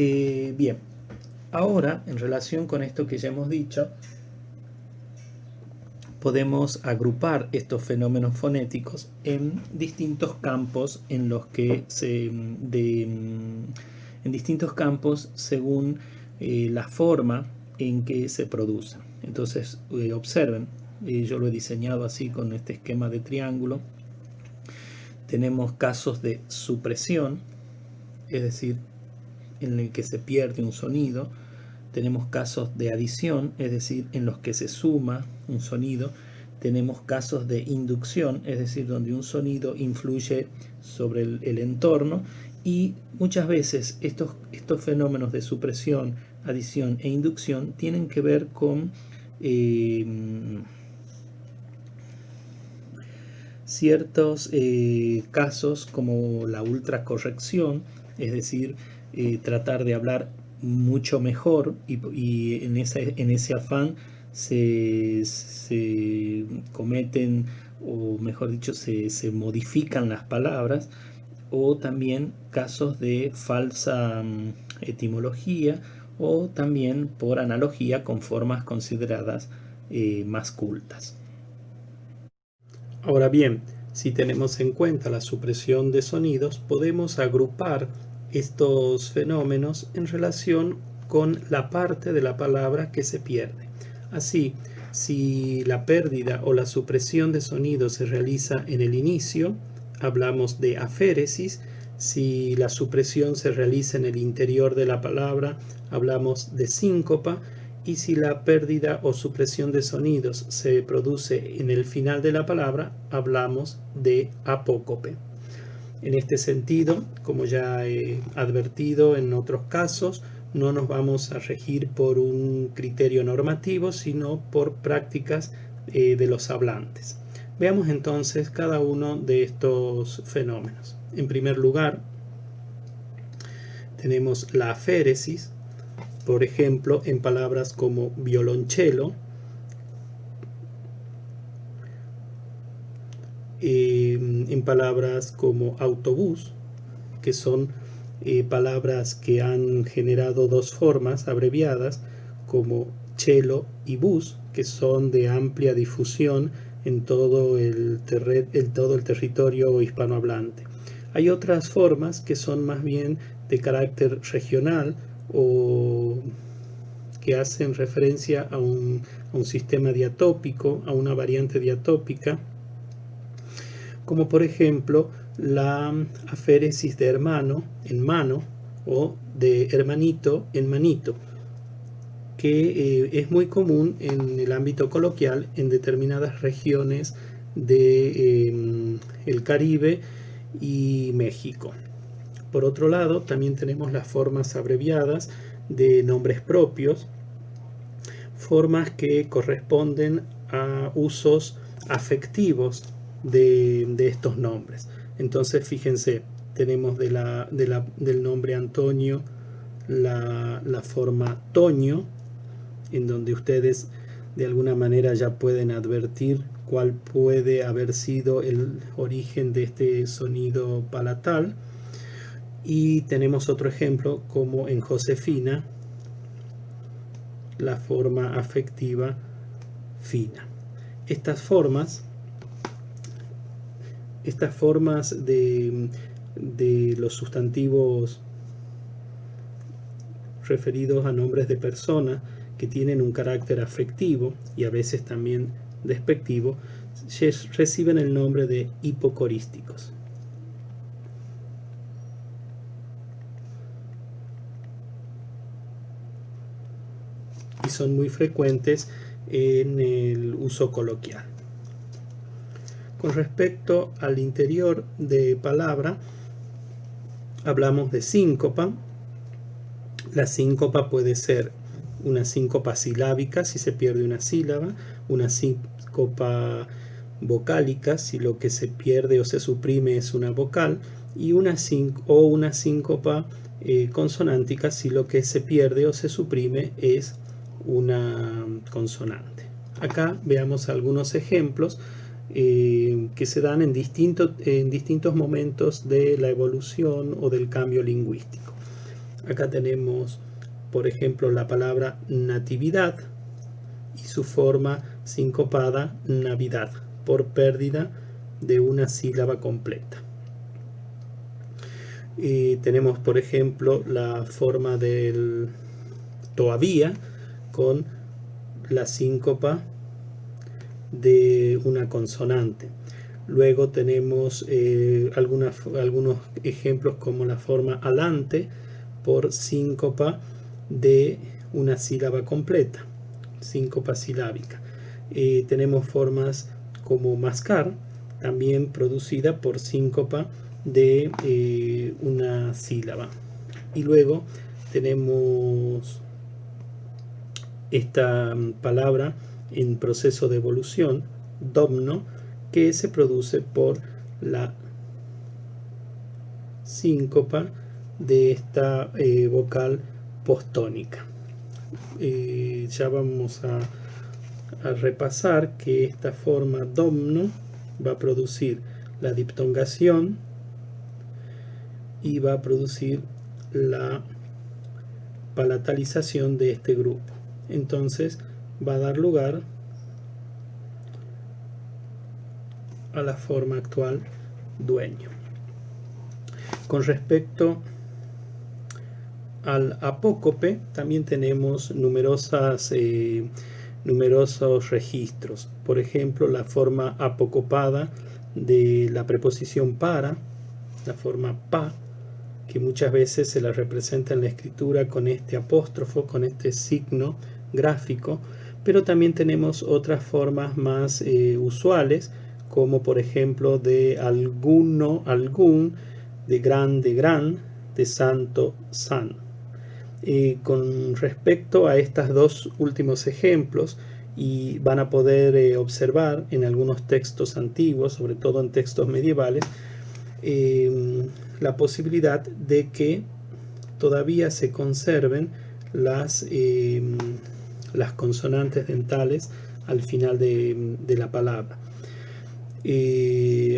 Bien, ahora en relación con esto que ya hemos dicho, podemos agrupar estos fenómenos fonéticos en distintos campos en los que en distintos campos según la forma en que se producen. Entonces observen, yo lo he diseñado así con este esquema de triángulo. Tenemos casos de supresión, es decir, en el que se pierde un sonido. Tenemos casos de adición, es decir, en los que se suma un sonido. Tenemos casos de inducción, es decir, donde un sonido influye sobre el entorno. Y muchas veces estos fenómenos de supresión, adición e inducción tienen que ver con ciertos casos como la ultracorrección, es decir, tratar de hablar mucho mejor y en ese afán se cometen, o mejor dicho, se modifican las palabras, o también casos de falsa etimología, o también por analogía con formas consideradas más cultas. Ahora bien, si tenemos en cuenta la supresión de sonidos, podemos agrupar estos fenómenos en relación con la parte de la palabra que se pierde. Así, si la pérdida o la supresión de sonidos se realiza en el inicio, hablamos de aféresis. Si la supresión se realiza en el interior de la palabra, hablamos de síncopa. Y si la pérdida o supresión de sonidos se produce en el final de la palabra, hablamos de apócope. En este sentido, como ya he advertido en otros casos, no nos vamos a regir por un criterio normativo, sino por prácticas de los hablantes. Veamos entonces cada uno de estos fenómenos. En primer lugar, tenemos la aféresis. Por ejemplo, en palabras como violonchelo, en palabras como autobús, que son palabras que han generado dos formas abreviadas, como chelo y bus, que son de amplia difusión en todo el territorio hispanohablante. Hay otras formas que son más bien de carácter regional o que hacen referencia a un sistema diatópico, a una variante diatópica, como por ejemplo la aféresis de hermano en mano o de hermanito en manito, que es muy común en el ámbito coloquial en determinadas regiones de el Caribe y México. Por otro lado, también tenemos las formas abreviadas de nombres propios, formas que corresponden a usos afectivos de estos nombres. Entonces, fíjense, tenemos del nombre Antonio la forma Toño, en donde ustedes de alguna manera ya pueden advertir cuál puede haber sido el origen de este sonido palatal. Y tenemos otro ejemplo como en Josefina, la forma afectiva fina. Estas formas de los sustantivos referidos a nombres de personas que tienen un carácter afectivo y a veces también despectivo, reciben el nombre de hipocorísticos. Y son muy frecuentes en el uso coloquial. Con respecto al interior de palabra, hablamos de síncopa. La síncopa puede ser una síncopa silábica si se pierde una sílaba, una síncopa vocálica si lo que se pierde o se suprime es una vocal, y una síncopa consonántica si lo que se pierde o se suprime es una consonante. Acá veamos algunos ejemplos que se dan en distintos momentos de la evolución o del cambio lingüístico. Acá tenemos, por ejemplo, la palabra natividad y su forma sincopada Navidad, por pérdida de una sílaba completa. Tenemos, por ejemplo, la forma del todavía con la síncopa de una consonante. Luego tenemos algunos ejemplos como la forma alante por síncopa de una sílaba completa, síncopa silábica. Tenemos formas como mascar, también producida por síncopa de una sílaba. Y luego tenemos esta palabra en proceso de evolución, domno, que se produce por la síncopa de esta vocal postónica. Ya vamos a repasar que esta forma domno va a producir la diptongación y va a producir la palatalización de este grupo. Entonces va a dar lugar a la forma actual dueño. Con respecto al apócope, también tenemos numerosos registros. Por ejemplo, la forma apocopada de la preposición para, la forma pa, que muchas veces se la representa en la escritura con este apóstrofo, con este signo gráfico, pero también tenemos otras formas más usuales, como por ejemplo de alguno, algún, de gran, de santo, san. Con respecto a estos dos últimos ejemplos, y van a poder observar en algunos textos antiguos, sobre todo en textos medievales, la posibilidad de que todavía se conserven las consonantes dentales al final de la palabra.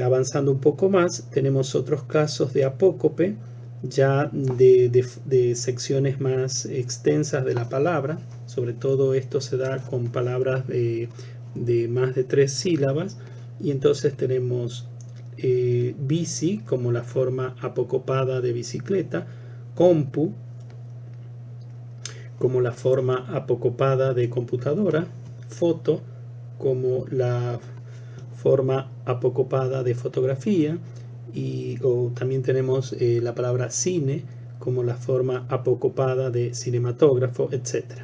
Avanzando un poco más, tenemos otros casos de apócope, ya de secciones más extensas de la palabra. Sobre todo esto se da con palabras de más de 3 sílabas, y entonces tenemos bici como la forma apocopada de bicicleta, compu como la forma apocopada de computadora, foto como la forma apocopada de fotografía, o también tenemos la palabra cine como la forma apocopada de cinematógrafo, etc.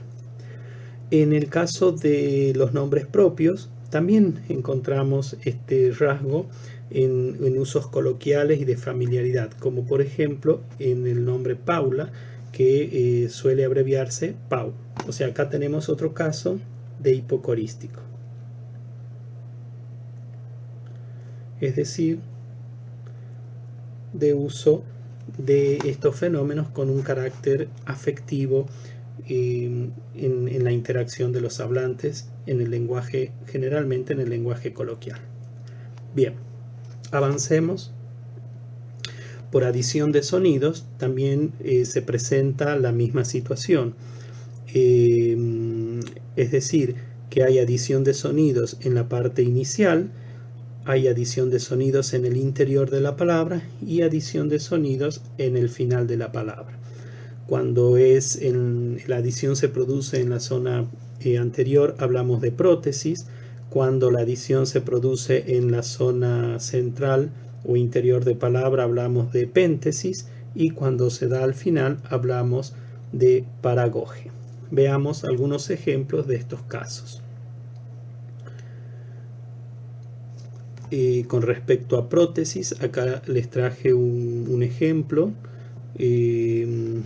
En el caso de los nombres propios, también encontramos este rasgo en usos coloquiales y de familiaridad, como por ejemplo en el nombre Paula, que suele abreviarse Pau. O sea, acá tenemos otro caso de hipocorístico. Es decir, de uso de estos fenómenos con un carácter afectivo en la interacción de los hablantes en el lenguaje, generalmente en el lenguaje coloquial. Bien, avancemos. Por adición de sonidos también se presenta la misma situación, es decir, que hay adición de sonidos en la parte inicial, hay adición de sonidos en el interior de la palabra y adición de sonidos en el final de la palabra. Cuando la adición se produce en la zona anterior, hablamos de prótesis. Cuando la adición se produce en la zona central o interior de palabra, hablamos de péntesis, y cuando se da al final hablamos de paragoge. Veamos algunos ejemplos de estos casos. Con respecto a prótesis, acá les traje un ejemplo de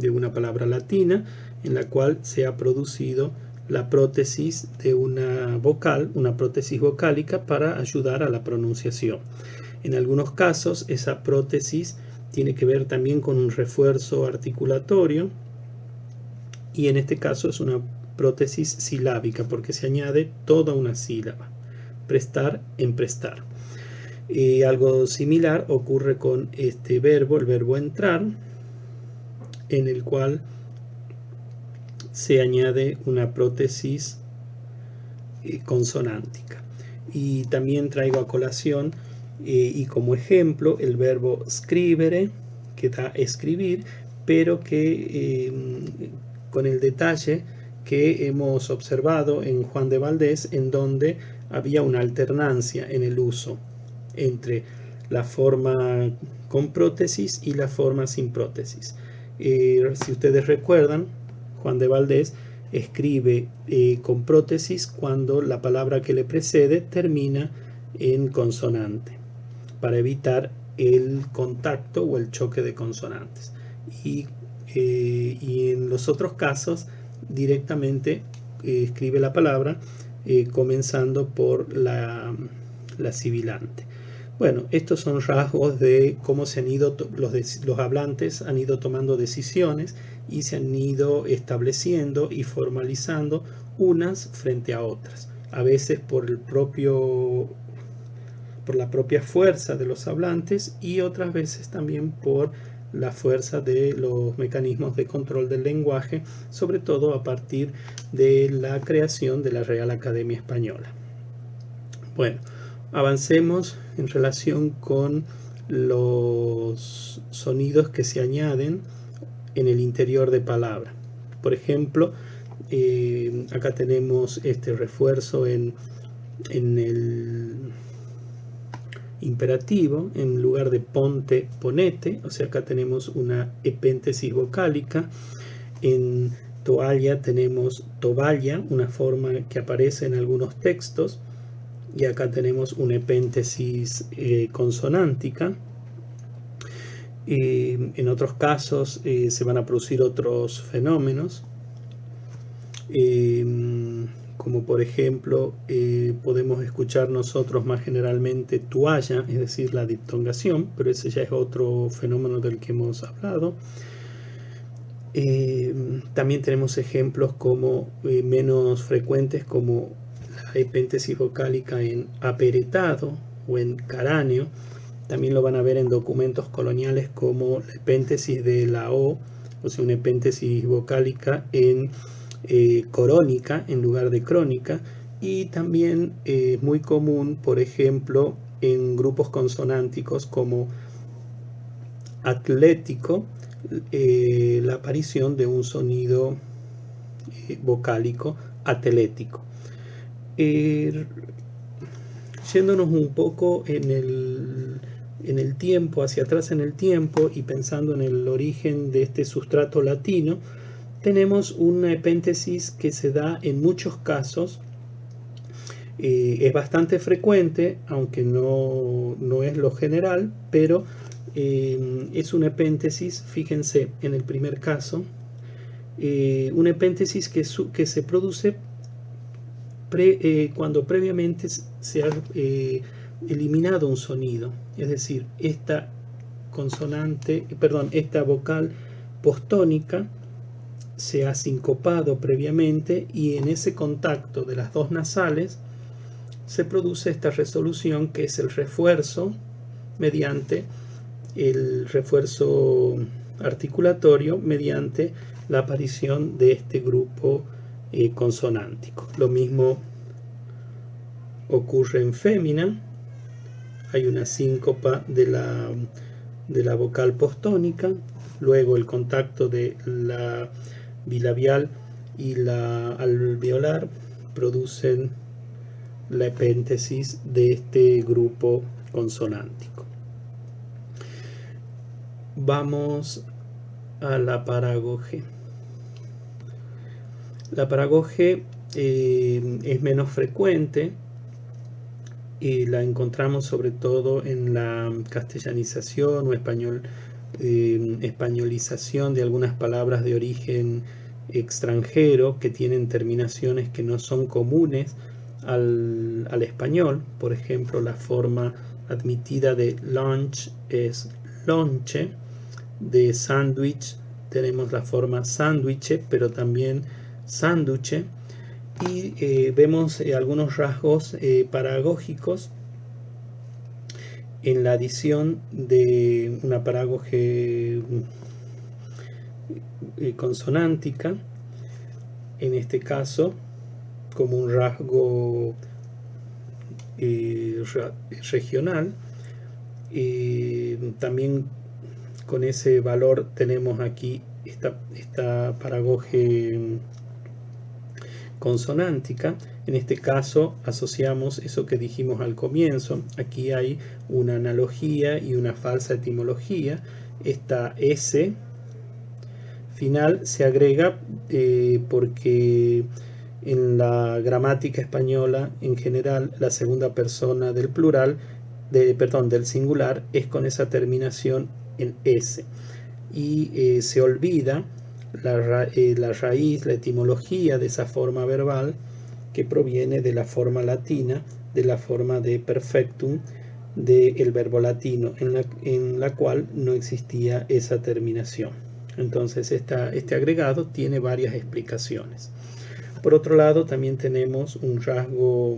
una palabra latina en la cual se ha producido la prótesis de una vocal, una prótesis vocálica para ayudar a la pronunciación. En algunos casos esa prótesis tiene que ver también con un refuerzo articulatorio, y en este caso es una prótesis silábica porque se añade toda una sílaba. Prestar, emprestar. Algo similar ocurre con este verbo, el verbo entrar, en el cual se añade una prótesis consonántica. Y también traigo a colación y como ejemplo el verbo scrivere, que da escribir, pero que con el detalle que hemos observado en Juan de Valdés, en donde había una alternancia en el uso entre la forma con prótesis y la forma sin prótesis. Si ustedes recuerdan, Juan de Valdés escribe con prótesis cuando la palabra que le precede termina en consonante, para evitar el contacto o el choque de consonantes. Y en los otros casos directamente escribe la palabra comenzando por la sibilante. Bueno, estos son rasgos de cómo se han ido los hablantes han ido tomando decisiones y se han ido estableciendo y formalizando unas frente a otras, a veces por la propia fuerza de los hablantes y otras veces también por la fuerza de los mecanismos de control del lenguaje, sobre todo a partir de la creación de la Real Academia Española. Bueno, avancemos en relación con los sonidos que se añaden en el interior de palabra. Por ejemplo, acá tenemos este refuerzo en el imperativo, en lugar de ponte, ponete, o sea, acá tenemos una epéntesis vocálica. En toalla tenemos toballa, una forma que aparece en algunos textos, y acá tenemos una epéntesis consonántica. En otros casos se van a producir otros fenómenos, como por ejemplo podemos escuchar nosotros más generalmente toalla, es decir, la diptongación, pero ese ya es otro fenómeno del que hemos hablado. También tenemos ejemplos como menos frecuentes, como la epéntesis vocálica en aperetado o en caráneo. También lo van a ver en documentos coloniales como la epéntesis de la O, o sea, una epéntesis vocálica en corónica en lugar de crónica. Y también es muy común, por ejemplo, en grupos consonánticos como atlético, la aparición de un sonido vocálico atelético. Yéndonos un poco en el tiempo, hacia atrás en el tiempo, y pensando en el origen de este sustrato latino, tenemos una epéntesis que se da en muchos casos. Es bastante frecuente, aunque no es lo general, pero es una epéntesis, fíjense en el primer caso, una epéntesis que se produce cuando previamente se ha eliminado un sonido, es decir, esta vocal postónica se ha sincopado previamente, y en ese contacto de las dos nasales se produce esta resolución, que es el refuerzo mediante el refuerzo articulatorio mediante la aparición de este grupo consonántico. Lo mismo ocurre en fémina, hay una síncopa de la vocal postónica, luego el contacto de la bilabial y la alveolar producen la epéntesis de este grupo consonántico. Vamos a la paragoge. La paragoge es menos frecuente y la encontramos sobre todo en la castellanización o españolización de algunas palabras de origen extranjero que tienen terminaciones que no son comunes al español. Por ejemplo, la forma admitida de lunch es lonche, de sándwich tenemos la forma sándwiche, pero también sánduche, y vemos algunos rasgos paragógicos en la adición de una paragoge consonántica, en este caso como un rasgo regional. También con ese valor tenemos aquí esta paragoge consonántica. En este caso asociamos eso que dijimos al comienzo. Aquí hay una analogía y una falsa etimología. Esta S final se agrega porque en la gramática española en general la segunda persona del plural, del singular, es con esa terminación en S, y se olvida la raíz, la etimología de esa forma verbal, que proviene de la forma latina, de la forma de perfectum del verbo latino, en la cual no existía esa terminación. Entonces este agregado tiene varias explicaciones. Por otro lado, también tenemos un rasgo,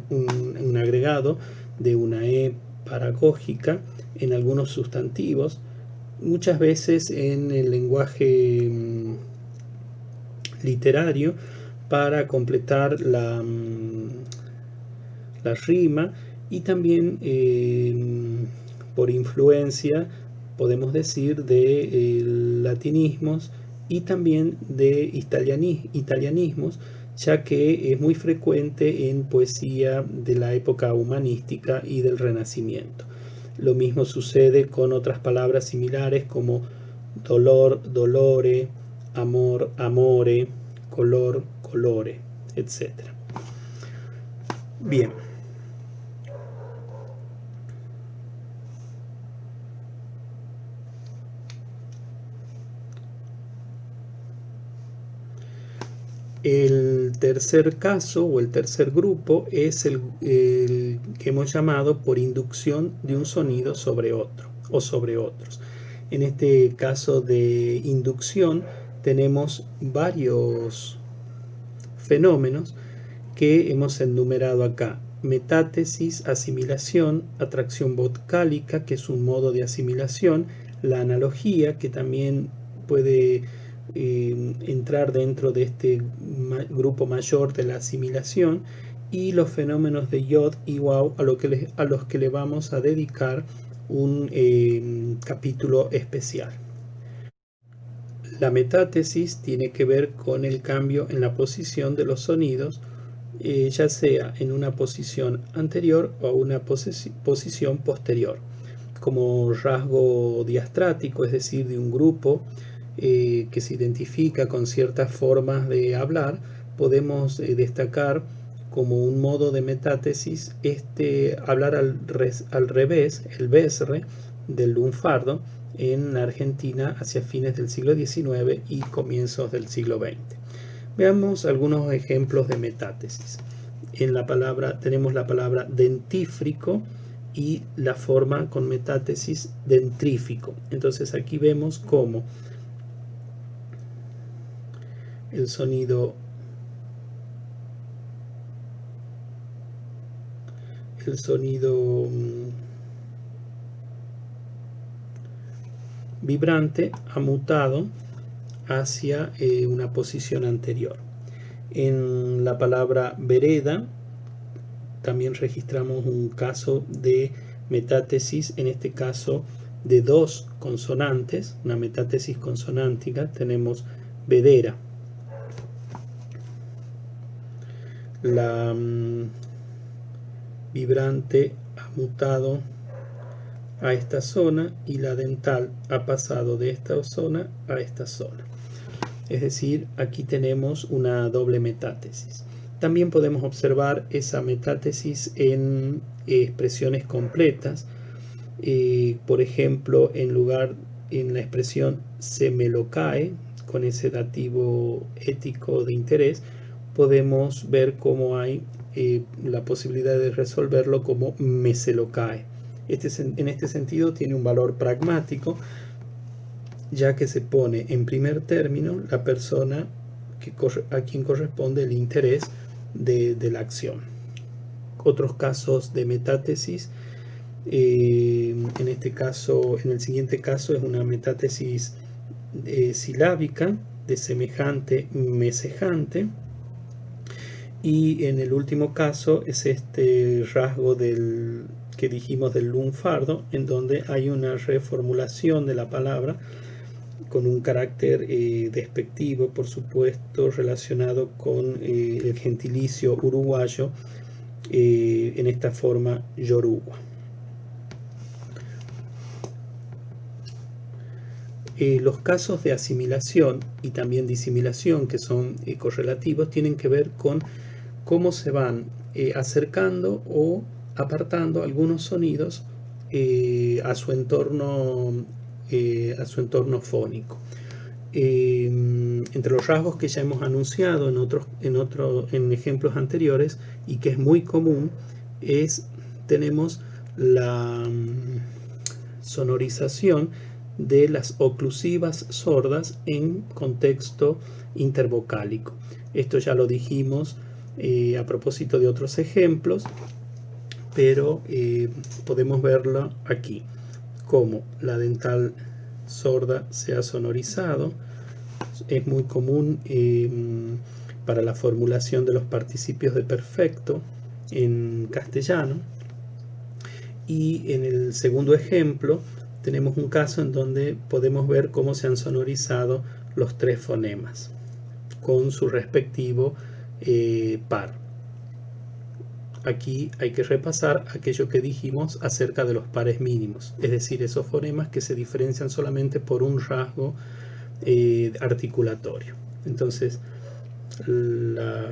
un agregado de una E paragógica en algunos sustantivos. Muchas veces en el lenguaje literario, para completar la rima, y también por influencia, podemos decir, de latinismos y también de italianismos, ya que es muy frecuente en poesía de la época humanística y del Renacimiento. Lo mismo sucede con otras palabras similares como dolor, dolore, amor, amore, color, colore, etc. Bien. El tercer caso o el tercer grupo es el que hemos llamado por inducción de un sonido sobre otro o sobre otros. En este caso de inducción tenemos varios fenómenos que hemos enumerado acá: metátesis, asimilación, atracción vocálica, que es un modo de asimilación, la analogía, que también puede entrar dentro de este grupo mayor de la asimilación, y los fenómenos de Yod y Waw, a los que le vamos a dedicar un capítulo especial. La metátesis tiene que ver con el cambio en la posición de los sonidos, ya sea en una posición anterior o una posición posterior. Como rasgo diastrático, es decir, de un grupo que se identifica con ciertas formas de hablar, podemos destacar como un modo de metátesis hablar al revés, el besre del lunfardo, en Argentina hacia fines del siglo XIX y comienzos del siglo XX. Veamos algunos ejemplos de metátesis. Tenemos la palabra dentífrico y la forma con metátesis dentrífico. Entonces aquí vemos cómo el sonido vibrante ha mutado hacia una posición anterior. En la palabra vereda también registramos un caso de metátesis, en este caso de dos consonantes, una metátesis consonántica. Tenemos vedera. La vibrante ha mutado a esta zona y la dental ha pasado de esta zona a esta zona. Es decir, aquí tenemos una doble metátesis. También podemos observar esa metátesis en expresiones completas. Por ejemplo, en la expresión se me lo cae, con ese dativo ético de interés, podemos ver cómo hay la posibilidad de resolverlo como me se lo cae. En este sentido tiene un valor pragmático, ya que se pone en primer término la persona a quien corresponde el interés de la acción. Otros casos de metátesis, en el siguiente caso, es una metátesis silábica de semejante, mesejante. Y en el último caso es este rasgo que dijimos del lunfardo, en donde hay una reformulación de la palabra con un carácter despectivo, por supuesto, relacionado con el gentilicio uruguayo, en esta forma yoruba. Los casos de asimilación y también disimilación, que son correlativos, tienen que ver con cómo se van acercando o apartando algunos sonidos a su entorno fónico. Entre los rasgos que ya hemos anunciado en ejemplos anteriores y que es muy común, tenemos la sonorización de las oclusivas sordas en contexto intervocálico. Esto ya lo dijimos a propósito de otros ejemplos, pero podemos verlo aquí, como la dental sorda se ha sonorizado. Es muy común para la formulación de los participios de perfecto en castellano. Y en el segundo ejemplo tenemos un caso en donde podemos ver cómo se han sonorizado los tres fonemas con su respectivo par. Aquí hay que repasar aquello que dijimos acerca de los pares mínimos, es decir, esos fonemas que se diferencian solamente por un rasgo articulatorio. Entonces, la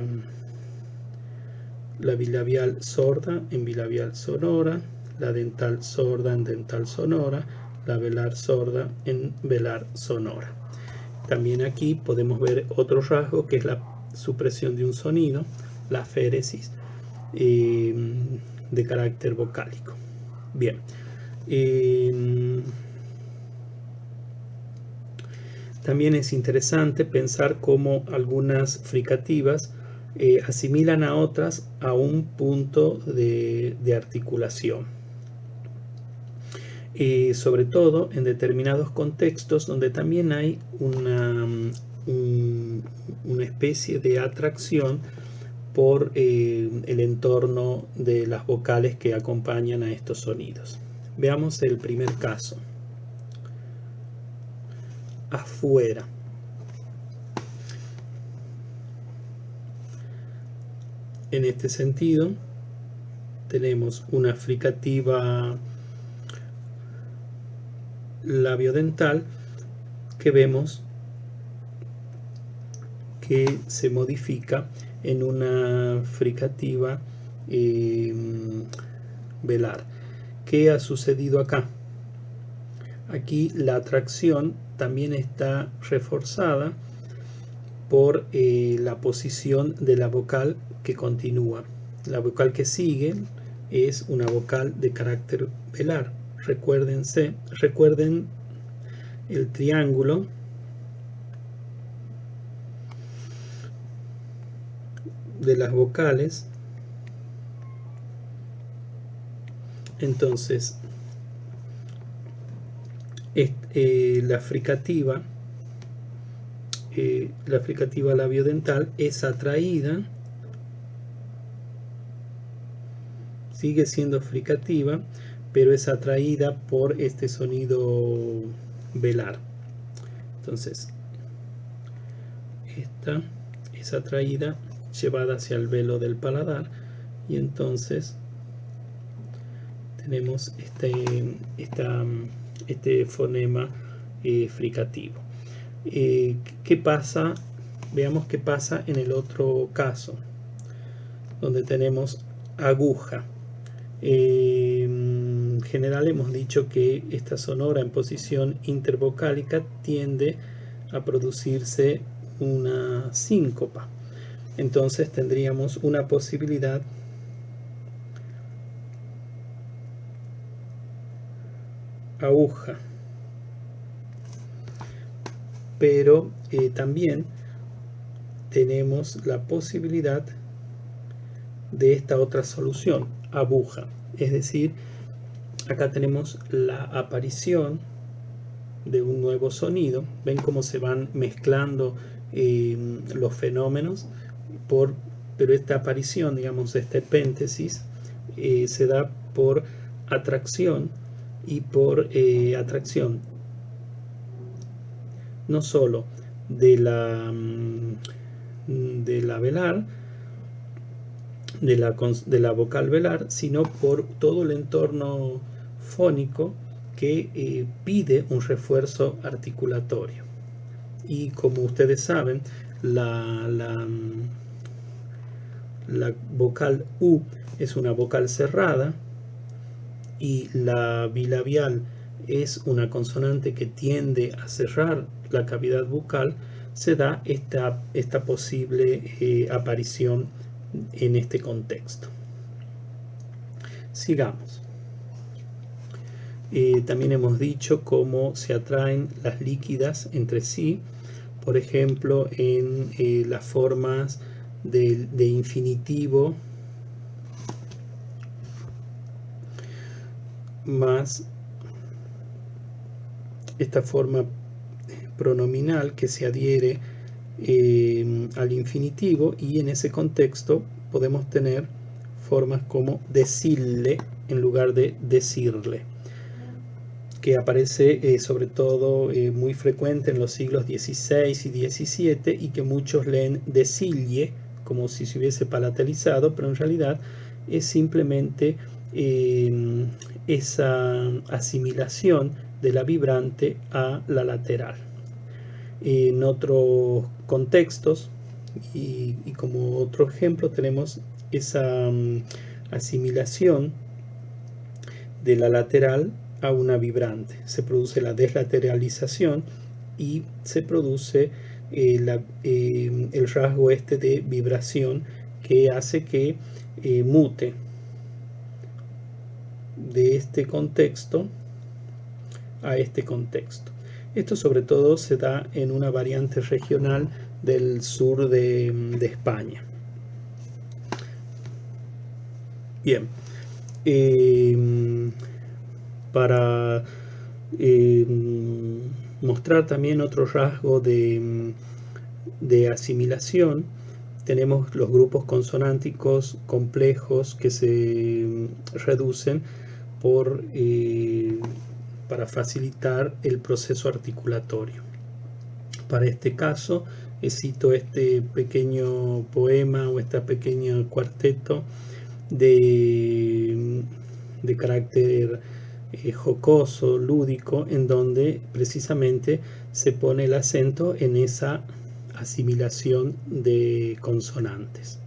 bilabial sorda en bilabial sonora, la dental sorda en dental sonora, la velar sorda en velar sonora. También aquí podemos ver otro rasgo que es la supresión de un sonido, la féresis de carácter vocálico. Bien. También es interesante pensar cómo algunas fricativas asimilan a otras a un punto de articulación. Sobre todo en determinados contextos donde también hay una especie de atracción por el entorno de las vocales que acompañan a estos sonidos. Veamos el primer caso. Afuera. En este sentido, tenemos una fricativa labiodental que vemos que se modifica en una fricativa velar. ¿Qué ha sucedido acá? Aquí la atracción también está reforzada por la posición de la vocal que continúa. La vocal que sigue es una vocal de carácter velar. Recuerden el triángulo de las vocales. Entonces, la fricativa labiodental es atraída, sigue siendo fricativa, pero es atraída por este sonido velar. Entonces, esta es atraída, llevada hacia el velo del paladar, y entonces tenemos este fonema fricativo. ¿Qué pasa? Veamos qué pasa en el otro caso, donde tenemos aguja. En general hemos dicho que esta sonora en posición intervocálica tiende a producirse una síncopa. Entonces tendríamos una posibilidad aguja, pero también tenemos la posibilidad de esta otra solución, aguja, es decir, acá tenemos la aparición de un nuevo sonido. Ven cómo se van mezclando los fenómenos, pero esta aparición, digamos, esta epéntesis, se da por atracción y por atracción no solo de la velar, de la vocal velar, sino por todo el entorno fónico que pide un refuerzo articulatorio. Y como ustedes saben, la vocal U es una vocal cerrada y la bilabial es una consonante que tiende a cerrar la cavidad bucal. Se da esta posible aparición en este contexto. Sigamos. También hemos dicho cómo se atraen las líquidas entre sí, por ejemplo en las formas de infinitivo más esta forma pronominal que se adhiere al infinitivo, y en ese contexto podemos tener formas como decirle en lugar de decirle, que aparece sobre todo muy frecuente en los siglos XVI y XVII, y que muchos leen decille como si se hubiese palatalizado, pero en realidad es simplemente esa asimilación de la vibrante a la lateral. En otros contextos, y como otro ejemplo, tenemos esa asimilación de la lateral a una vibrante. Se produce la deslateralización y se produce el rasgo este de vibración, que hace que mute de este contexto a este contexto. Esto sobre todo se da en una variante regional del sur de España. Bien, para mostrar también otro rasgo de asimilación, tenemos los grupos consonánticos complejos que se reducen para facilitar el proceso articulatorio. Para este caso, cito este pequeño poema o este pequeño cuarteto de carácter jocoso, lúdico, en donde precisamente se pone el acento en esa asimilación de consonantes.